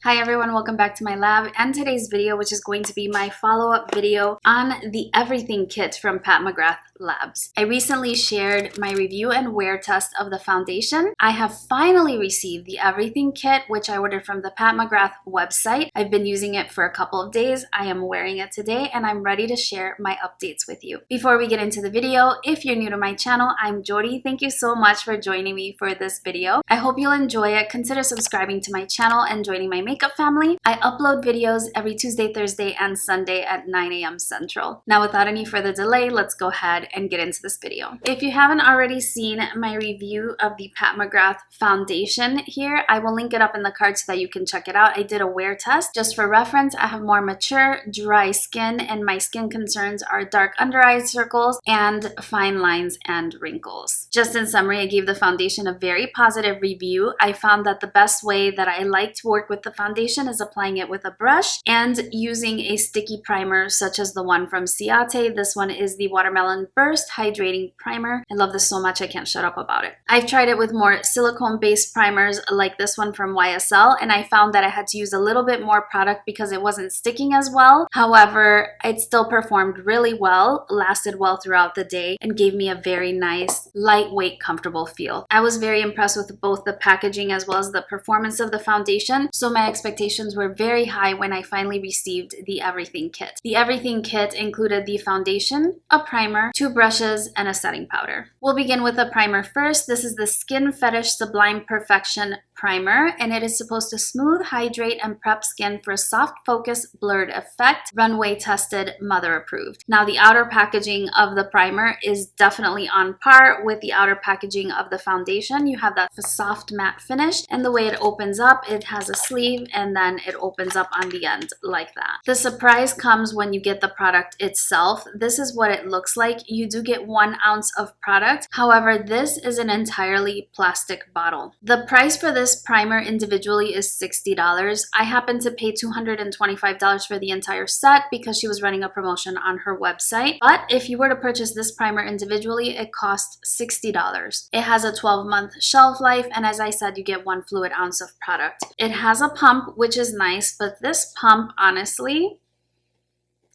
Hi everyone, welcome back to my lab and today's video, which is going to be my follow-up video on the Everything Kit from Pat McGrath Labs. I recently shared my review and wear test of the foundation. I have finally received the Everything Kit, which I ordered from the Pat McGrath website. I've been using it for a couple of days. I am wearing it today and I'm ready to share my updates with you. Before we get into the video, if you're new to my channel, I'm Yori. Thank you so much for joining me for this video. I hope you'll enjoy it. Consider subscribing to my channel and joining my makeup family. I upload videos every Tuesday, Thursday, and Sunday at 9 a.m. Central. Now, without any further delay, let's go ahead and get into this video. If you haven't already seen my review of the Pat McGrath foundation here, I will link it up in the card so that you can check it out. I did a wear test. Just for reference, I have more mature, dry skin, and my skin concerns are dark under eye circles and fine lines and wrinkles. Just in summary, I gave the foundation a very positive review. I found that the best way that I like to work with the foundation is applying it with a brush and using a sticky primer such as the one from Ciate. This one is the Watermelon Burst Hydrating Primer. I love this so much I can't shut up about it. I've tried it with more silicone-based primers like this one from YSL, and I found that I had to use a little bit more product because it wasn't sticking as well. However, it still performed really well, lasted well throughout the day, and gave me a very nice, lightweight, comfortable feel. I was very impressed with both the packaging as well as the performance of the foundation, so my expectations were very high when I finally received the Everything Kit. The Everything Kit included the foundation, a primer, 2 brushes, and a setting powder. We'll begin with the primer first. This is the Skin Fetish Sublime Perfection Primer, and it is supposed to smooth, hydrate, and prep skin for a soft focus blurred effect, runway tested, mother approved. Now, the outer packaging of the primer is definitely on par with the outer packaging of the foundation. You have that soft matte finish, and the way it opens up, it has a sleeve and then it opens up on the end like that. The surprise comes when you get the product itself. This is what it looks like. You do get 1 ounce of product. However, this is an entirely plastic bottle. The price for this primer individually is $60. I happened to pay $225 for the entire set because she was running a promotion on her website. But if you were to purchase this primer individually, it costs $60. It has a 12-month shelf life, and as I said, you get 1 fluid ounce of product. It has a pump, which is nice, but this pump, honestly,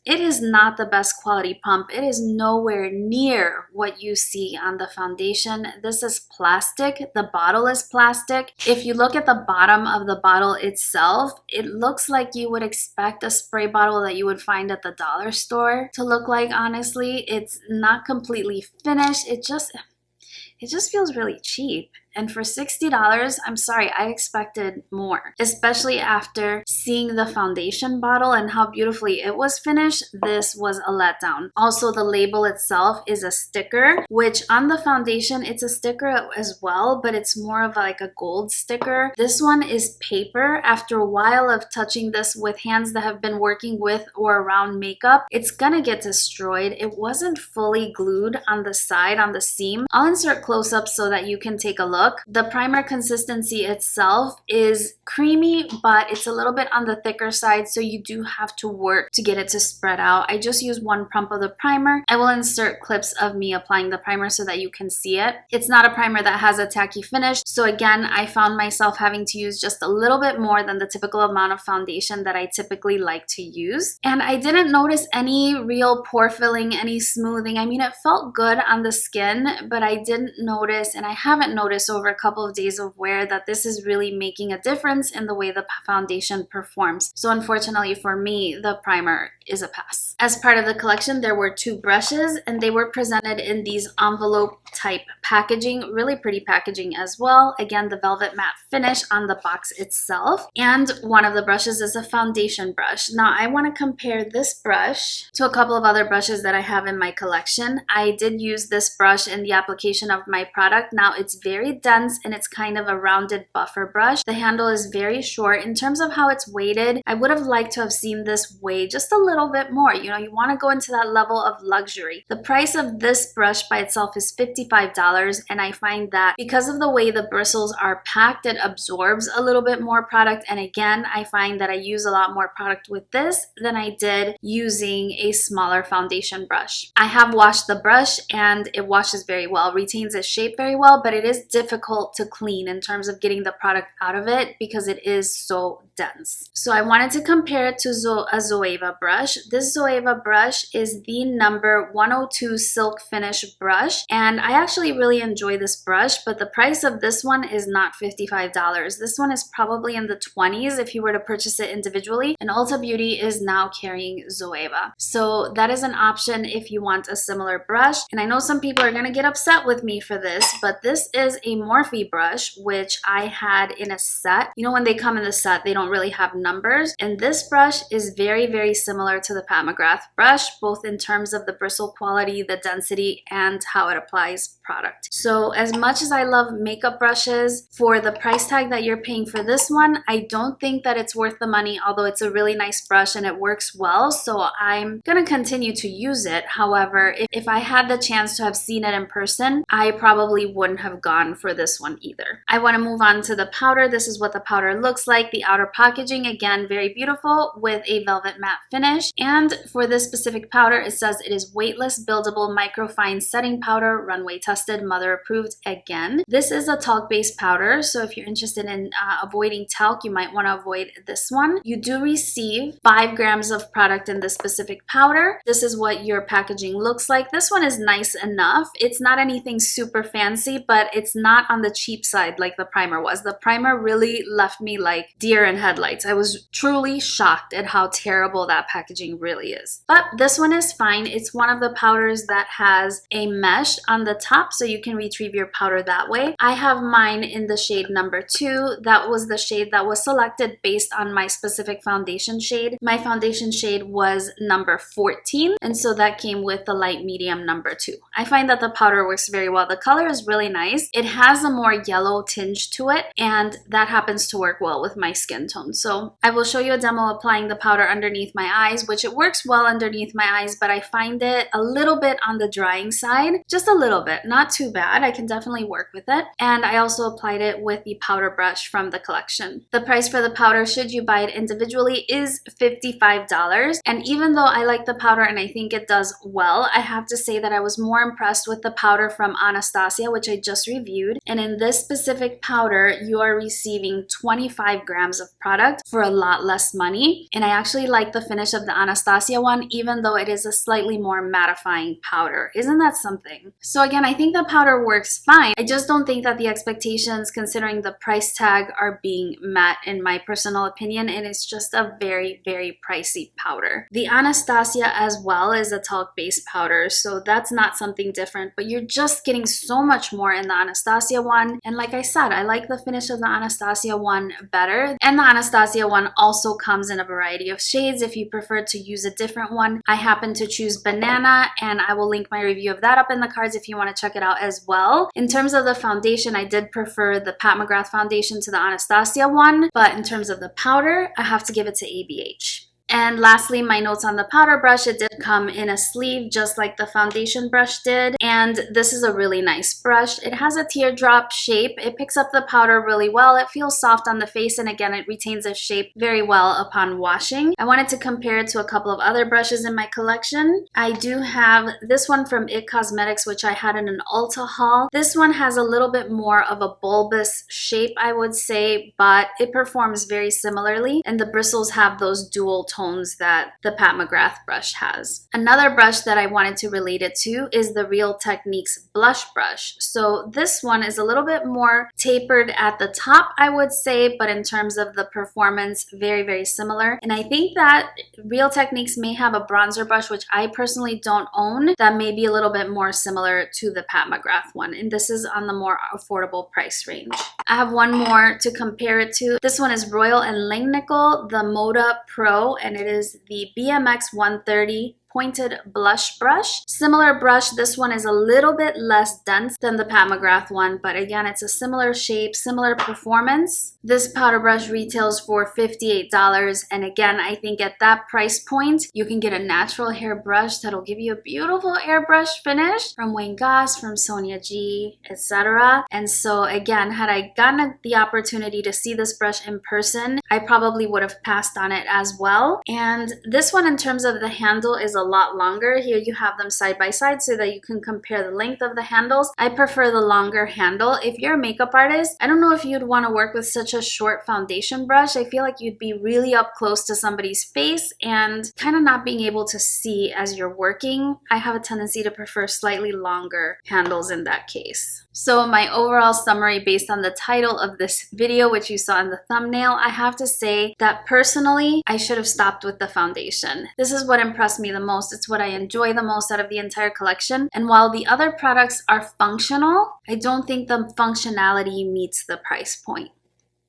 it is not the best quality pump. It is nowhere near what you see on the foundation. This is plastic. The bottle is plastic. If you look at the bottom of the bottle itself, it looks like you would expect a spray bottle that you would find at the dollar store to look like, honestly. It's not completely finished. It just feels really cheap. And for $60, I'm sorry, I expected more, especially after seeing the foundation bottle and how beautifully it was finished. This was a letdown. Also, the label itself is a sticker, which on the foundation, it's a sticker as well, but it's more of like a gold sticker. This one is paper. After a while of touching this with hands that have been working with or around makeup, it's gonna get destroyed. It wasn't fully glued on the side, on the seam. I'll insert close-ups so that you can take a look. The primer consistency itself is creamy, but it's a little bit on the thicker side, so you do have to work to get it to spread out. I just used 1 pump of the primer. I will insert clips of me applying the primer so that you can see it. It's not a primer that has a tacky finish, so again, I found myself having to use just a little bit more than the typical amount of foundation that I typically like to use. And I didn't notice any real pore filling, any smoothing. I mean, it felt good on the skin, but I didn't notice, and I haven't noticed over a couple of days of wear, that this is really making a difference in the way the foundation performs. So unfortunately for me, the primer is a pass. As part of the collection, there were 2 brushes, and they were presented in these envelope type packaging, really pretty packaging as well. Again, the velvet matte finish on the box itself. And one of the brushes is a foundation brush. Now, I want to compare this brush to a couple of other brushes that I have in my collection. I did use this brush in the application of my product. Now, it's very dense and it's kind of a rounded buffer brush. The handle is very short. In terms of how it's weighted, I would have liked to have seen this weigh just a little bit more. You know, you want to go into that level of luxury. The price of this brush by itself is $55, and I find that because of the way the bristles are packed, it absorbs a little bit more product. And again, I find that I use a lot more product with this than I did using a smaller foundation brush. I have washed the brush and it washes very well, retains its shape very well, but it is difficult difficult to clean in terms of getting the product out of it because it is so dense. So I wanted to compare it to a Zoeva brush. This Zoeva brush is the number 102 Silk Finish brush, and I actually really enjoy this brush, but the price of this one is not $55. This one is probably in the 20s if you were to purchase it individually, and Ulta Beauty is now carrying Zoeva. So that is an option if you want a similar brush. And I know some people are gonna get upset with me for this, but this is a Morphe brush, which I had in a set. You know, when they come in the set, they don't really have numbers. And this brush is very, very similar to the Pat McGrath brush, both in terms of the bristle quality, the density, and how it applies product. So as much as I love makeup brushes, for the price tag that you're paying for this one, I don't think that it's worth the money, although it's a really nice brush and it works well. So I'm gonna continue to use it. However, if I had the chance to have seen it in person, I probably wouldn't have gone for this one either. I want to move on to the powder. This is what the powder looks like. The outer packaging, again, very beautiful with a velvet matte finish. And for this specific powder, it says it is weightless, buildable, microfine setting powder, runway tested, mother approved. Again, this is a talc-based powder, so if you're interested in avoiding talc, you might want to avoid this one. You do receive 5 grams of product in this specific powder. This is what your packaging looks like. This one is nice enough. It's not anything super fancy, but it's not on the cheap side like the primer was. The primer really left me like deer in headlights. I was truly shocked at how terrible that packaging really is. But this one is fine. It's one of the powders that has a mesh on the top, so you can retrieve your powder that way. I have mine in the shade number 2. That was the shade that was selected based on my specific foundation shade. My foundation shade was number 14, and so that came with the light medium number 2. I find that the powder works very well. The color is really nice. It has a more yellow tinge to it, and that happens to work well with my skin tone. So I will show you a demo applying the powder underneath my eyes, which it works well underneath my eyes, but I find it a little bit on the drying side. Just a little bit, not too bad. I can definitely work with it. And I also applied it with the powder brush from the collection. The price for the powder, should you buy it individually, is $55. And even though I like the powder and I think it does well, I have to say that I was more impressed with the powder from Anastasia, which I just reviewed. And in this specific powder, you are receiving 25 grams of product for a lot less money. And I actually like the finish of the Anastasia one, even though it is a slightly more mattifying powder. Isn't that something? So again, I think the powder works fine. I just don't think that the expectations, considering the price tag, are being met in my personal opinion, and it's just a very, very pricey powder. The Anastasia as well is a talc-based powder, so that's not something different, but you're just getting so much more in the Anastasia one. And like I said, I like the finish of the Anastasia one better. And the Anastasia one also comes in a variety of shades if you prefer to use a different one. I happen to choose banana, and I will link my review of that up in the cards if you want to check it out as well. In terms of the foundation, I did prefer the Pat McGrath foundation to the Anastasia one, but in terms of the powder, I have to give it to ABH. And lastly, my notes on the powder brush, it did come in a sleeve just like the foundation brush did. And this is a really nice brush. It has a teardrop shape. It picks up the powder really well. It feels soft on the face, and again, it retains its shape very well upon washing. I wanted to compare it to a couple of other brushes in my collection. I do have this one from IT Cosmetics, which I had in an Ulta haul. This one has a little bit more of a bulbous shape, I would say, but it performs very similarly, and the bristles have those dual tones that the Pat McGrath brush has. Another brush that I wanted to relate it to is the Real Techniques blush brush. So this one is a little bit more tapered at the top, I would say, but in terms of the performance, very, very similar. And I think that Real Techniques may have a bronzer brush, which I personally don't own, that may be a little bit more similar to the Pat McGrath one. And this is on the more affordable price range. I have one more to compare it to. This one is Royal and Langnickel, the Moda Pro, and it is the BMX 130 pointed blush brush. Similar brush, this one is a little bit less dense than the Pat McGrath one, but again, it's a similar shape, similar performance. This powder brush retails for $58, and again, I think at that price point, you can get a natural hair brush that'll give you a beautiful airbrush finish from Wayne Goss, from Sonia G, etc. And so again, had I gotten the opportunity to see this brush in person, I probably would have passed on it as well. And this one, in terms of the handle, is a a lot longer. Here you have them side by side so that you can compare the length of the handles. I prefer the longer handle. If you're a makeup artist, I don't know if you'd want to work with such a short foundation brush. I feel like you'd be really up close to somebody's face and kind of not being able to see as you're working. I have a tendency to prefer slightly longer handles in that case. So my overall summary based on the title of this video, which you saw in the thumbnail, I have to say that personally, I should have stopped with the foundation. This is what impressed me the most. It's what I enjoy the most out of the entire collection. And while the other products are functional, I don't think the functionality meets the price point.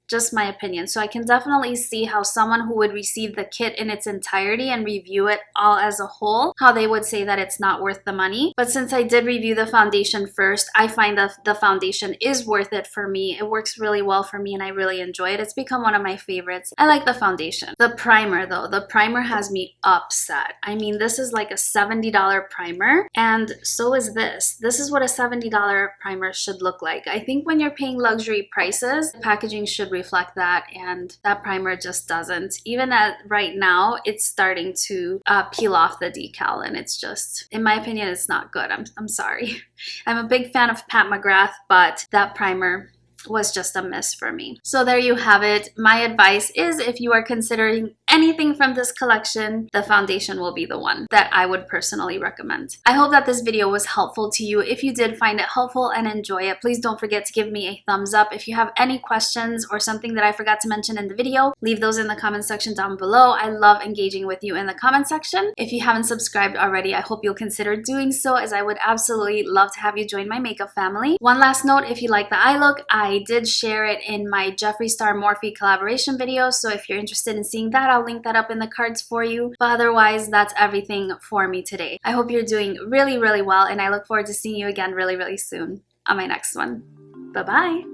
Just my opinion. So I can definitely see how someone who would receive the kit in its entirety and review it all as a whole, how they would say that it's not worth the money. But since I did review the foundation first, I find that the foundation is worth it for me. It works really well for me and I really enjoy it. It's become one of my favorites. I like the foundation. The primer though, the primer has me upset. I mean, this is like a $70 primer and so is this. This is what a $70 primer should look like. I think when you're paying luxury prices, the packaging should reflect that, and that primer just doesn't. Even at right now, it's starting to peel off the decal, and it's just, in my opinion, it's not good. I'm sorry. I'm a big fan of Pat McGrath, but that primer was just a miss for me. So there you have it. My advice is if you are considering anything from this collection, the foundation will be the one that I would personally recommend. I hope that this video was helpful to you. If you did find it helpful and enjoy it, please don't forget to give me a thumbs up. If you have any questions or something that I forgot to mention in the video, leave those in the comment section down below. I love engaging with you in the comment section. If you haven't subscribed already, I hope you'll consider doing so, as I would absolutely love to have you join my makeup family. One last note, if you like the eye look, I did share it in my Jeffree Star Morphe collaboration video, so if you're interested in seeing that, I'll link that up in the cards for you. But otherwise, that's everything for me today. I hope you're doing really, really well, and I look forward to seeing you again really, really soon on my next one. Bye-bye!